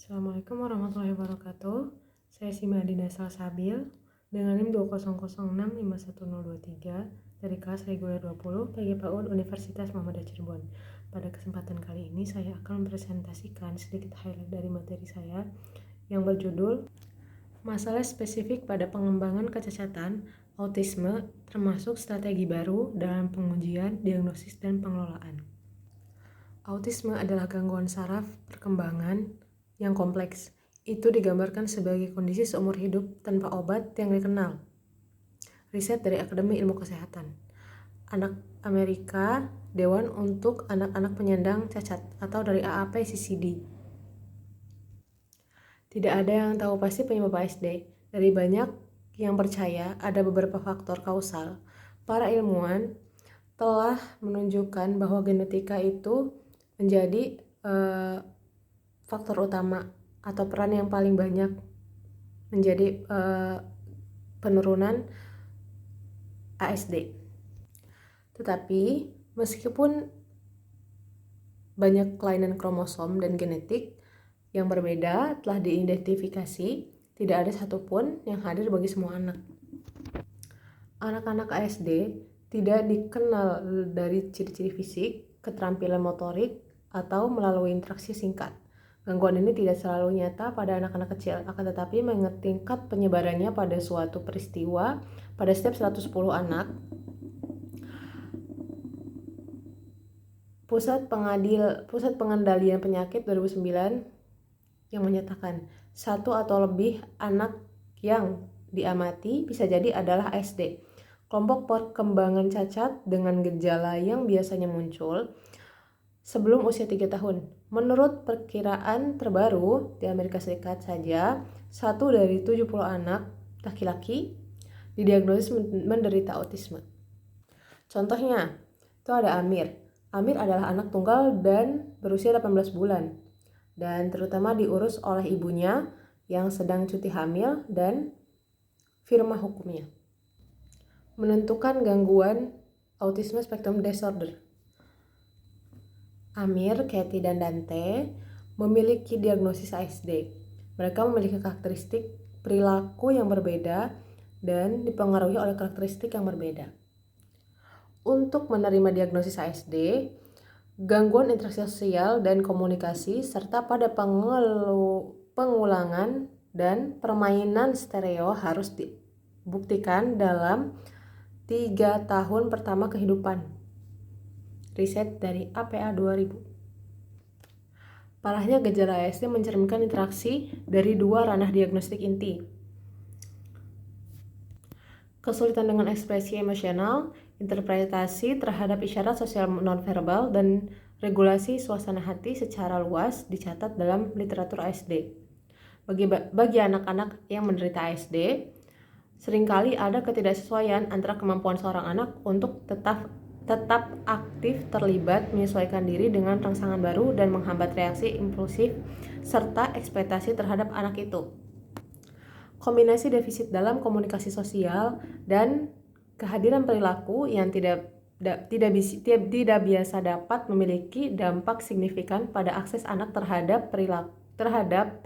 Assalamualaikum warahmatullahi wabarakatuh. Saya Sima Adinda Salsabil dengan NIM 200651023 dari kelas reguler 20 PGPAUD Universitas Muhammadiyah Cirebon. Pada kesempatan kali ini saya akan mempresentasikan sedikit highlight dari materi saya yang berjudul Masalah spesifik pada pengembangan kecacatan autisme termasuk strategi baru dalam pengujian, diagnosis, dan pengelolaan. Autisme adalah gangguan saraf perkembangan yang kompleks. Itu digambarkan sebagai kondisi seumur hidup tanpa obat yang dikenal. Riset dari Akademi Ilmu Kesehatan. Anak Amerika, Dewan untuk Anak-anak Penyandang Cacat atau dari AAP-CCD. Tidak ada yang tahu pasti penyebab ASD. Dari banyak yang percaya ada beberapa faktor kausal. Para ilmuwan telah menunjukkan bahwa genetika itu menjadi faktor utama atau peran yang paling banyak menjadi penurunan ASD. Tetapi meskipun banyak kelainan kromosom dan genetik yang berbeda telah diidentifikasi, tidak ada satupun yang hadir bagi semua anak. Anak-anak ASD tidak dikenal dari ciri-ciri fisik, keterampilan motorik, atau melalui interaksi singkat. Gangguan ini tidak selalu nyata pada anak-anak kecil, akan tetapi tingkat penyebarannya pada suatu peristiwa pada setiap 110 anak. Pusat Pengendalian Penyakit 2009 yang menyatakan 1 atau lebih anak yang diamati bisa jadi adalah ASD. Kelompok perkembangan cacat dengan gejala yang biasanya muncul sebelum usia 3 tahun. Menurut perkiraan terbaru di Amerika Serikat saja, 1 dari 70 anak laki-laki didiagnosis menderita autisme. Contohnya, itu ada Amir. Amir adalah anak tunggal dan berusia 18 bulan dan terutama diurus oleh ibunya yang sedang cuti hamil dan firma hukumnya. Menentukan gangguan autisme spektrum disorder. Amir, Katie, dan Dante memiliki diagnosis ASD. Mereka memiliki karakteristik perilaku yang berbeda dan dipengaruhi oleh karakteristik yang berbeda. Untuk menerima diagnosis ASD, gangguan interaksi sosial dan komunikasi serta pada pengulangan dan permainan stereo harus dibuktikan dalam 3 tahun pertama kehidupan. Riset dari APA 2000. Parahnya gejala ASD mencerminkan interaksi dari 2 ranah diagnostik inti. Kesulitan dengan ekspresi emosional, interpretasi terhadap isyarat sosial nonverbal, dan regulasi suasana hati secara luas dicatat dalam literatur ASD. Bagi anak-anak yang menderita ASD, seringkali ada ketidaksesuaian antara kemampuan seorang anak untuk tetap aktif terlibat menyesuaikan diri dengan rangsangan baru dan menghambat reaksi impulsif serta ekspektasi terhadap anak itu. Kombinasi defisit dalam komunikasi sosial dan kehadiran perilaku yang tidak biasa dapat memiliki dampak signifikan pada akses anak terhadap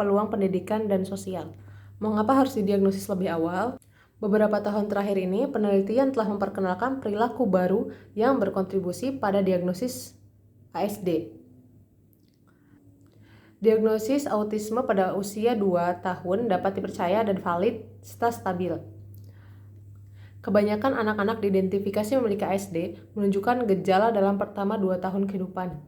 peluang pendidikan dan sosial. Mengapa harus didiagnosis lebih awal? Beberapa tahun terakhir ini, penelitian telah memperkenalkan perilaku baru yang berkontribusi pada diagnosis ASD. Diagnosis autisme pada usia 2 tahun dapat dipercaya dan valid serta stabil. Kebanyakan anak-anak diidentifikasi memiliki ASD menunjukkan gejala dalam pertama 2 tahun kehidupan.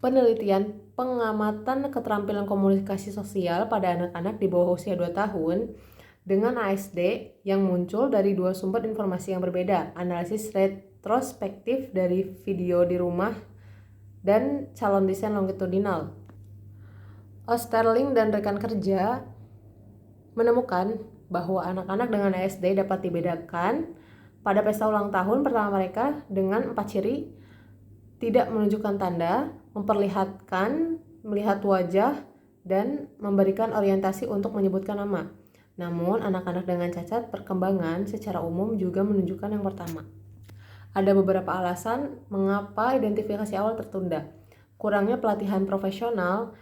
Penelitian pengamatan keterampilan komunikasi sosial pada anak-anak di bawah usia 2 tahun dengan ASD yang muncul dari 2 sumber informasi yang berbeda, analisis retrospektif dari video di rumah dan calon desain longitudinal. Osterling dan rekan kerja menemukan bahwa anak-anak dengan ASD dapat dibedakan pada pesta ulang tahun pertama mereka dengan 4 ciri: tidak menunjukkan tanda, memperlihatkan, melihat wajah, dan memberikan orientasi untuk menyebutkan nama. Namun, anak-anak dengan cacat perkembangan secara umum juga menunjukkan yang pertama. Ada beberapa alasan mengapa identifikasi awal tertunda. Kurangnya pelatihan profesional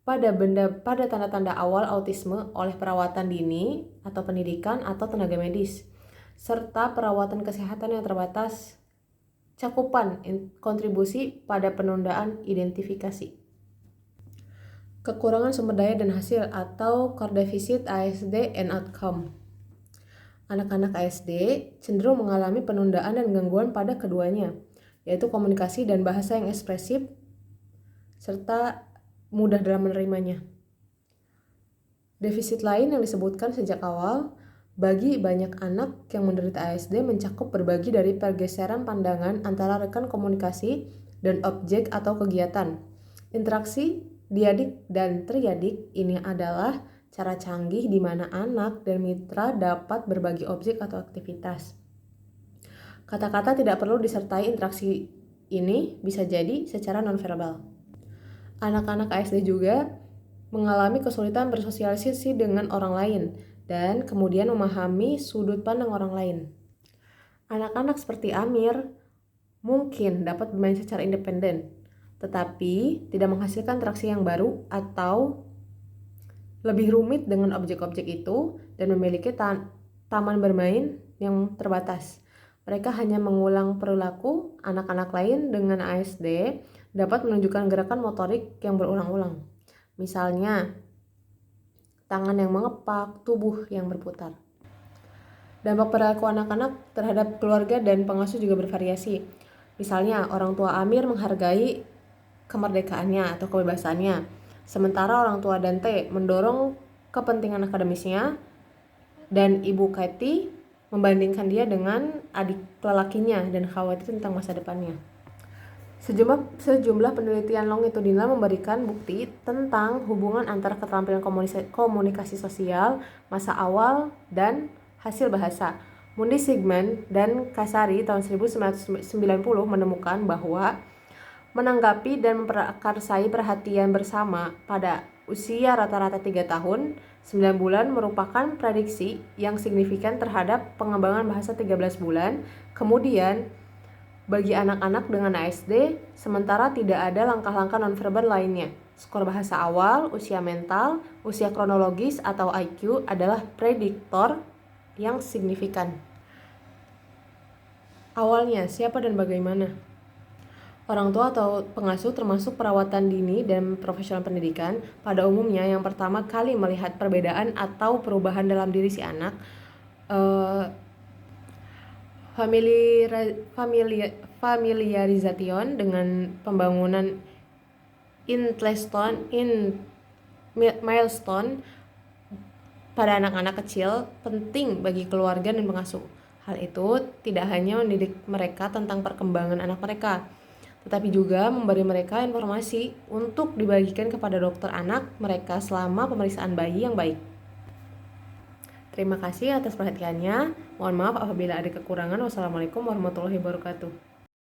pada tanda-tanda awal autisme oleh perawatan dini atau pendidikan atau tenaga medis, serta perawatan kesehatan yang terbatas. Cakupan kontribusi pada penundaan identifikasi. Kekurangan sumber daya dan hasil atau core deficit ASD and outcome. Anak-anak ASD cenderung mengalami penundaan dan gangguan pada keduanya, yaitu komunikasi dan bahasa yang ekspresif, serta mudah dalam menerimanya. Defisit lain yang disebutkan sejak awal bagi banyak anak yang menderita ASD mencakup berbagi dari pergeseran pandangan antara rekan komunikasi dan objek atau kegiatan. Interaksi diadik dan triadik ini adalah cara canggih di mana anak dan mitra dapat berbagi objek atau aktivitas. Kata-kata tidak perlu disertai interaksi ini bisa jadi secara nonverbal. Anak-anak ASD juga mengalami kesulitan bersosialisasi dengan orang lain dan kemudian memahami sudut pandang orang lain. Anak-anak seperti Amir mungkin dapat bermain secara independen, tetapi tidak menghasilkan interaksi yang baru atau lebih rumit dengan objek-objek itu dan memiliki taman bermain yang terbatas. Mereka hanya mengulang perilaku anak-anak lain dengan ASD dapat menunjukkan gerakan motorik yang berulang-ulang. Misalnya, tangan yang mengepak, tubuh yang berputar. Dampak perilaku anak-anak terhadap keluarga dan pengasuh juga bervariasi. Misalnya, orang tua Amir menghargai kemerdekaannya atau kebebasannya, sementara orang tua Dante mendorong kepentingan akademisnya dan ibu Katie membandingkan dia dengan adik lelakinya dan khawatir tentang masa depannya. Sejumlah penelitian longitudinal memberikan bukti tentang hubungan antara keterampilan komunikasi sosial, masa awal, dan hasil bahasa. Mundi Sigmund dan Kasari tahun 1990 menemukan bahwa menanggapi dan memprakarsai perhatian bersama pada usia rata-rata 3 tahun, 9 bulan merupakan prediksi yang signifikan terhadap pengembangan bahasa 13 bulan. Kemudian, bagi anak-anak dengan ASD, sementara tidak ada langkah-langkah nonverbal lainnya. Skor bahasa awal, usia mental, usia kronologis atau IQ adalah prediktor yang signifikan. Awalnya, siapa dan bagaimana? Orang tua atau pengasuh termasuk perawatan dini dan profesional pendidikan pada umumnya yang pertama kali melihat perbedaan atau perubahan dalam diri si anak. Familiarization dengan pembangunan milestone pada anak-anak kecil penting bagi keluarga dan pengasuh. Hal itu tidak hanya mendidik mereka tentang perkembangan anak mereka, tetapi juga memberi mereka informasi untuk dibagikan kepada dokter anak mereka selama pemeriksaan bayi yang baik. Terima kasih atas perhatiannya. Mohon maaf apabila ada kekurangan. Wassalamualaikum warahmatullahi wabarakatuh.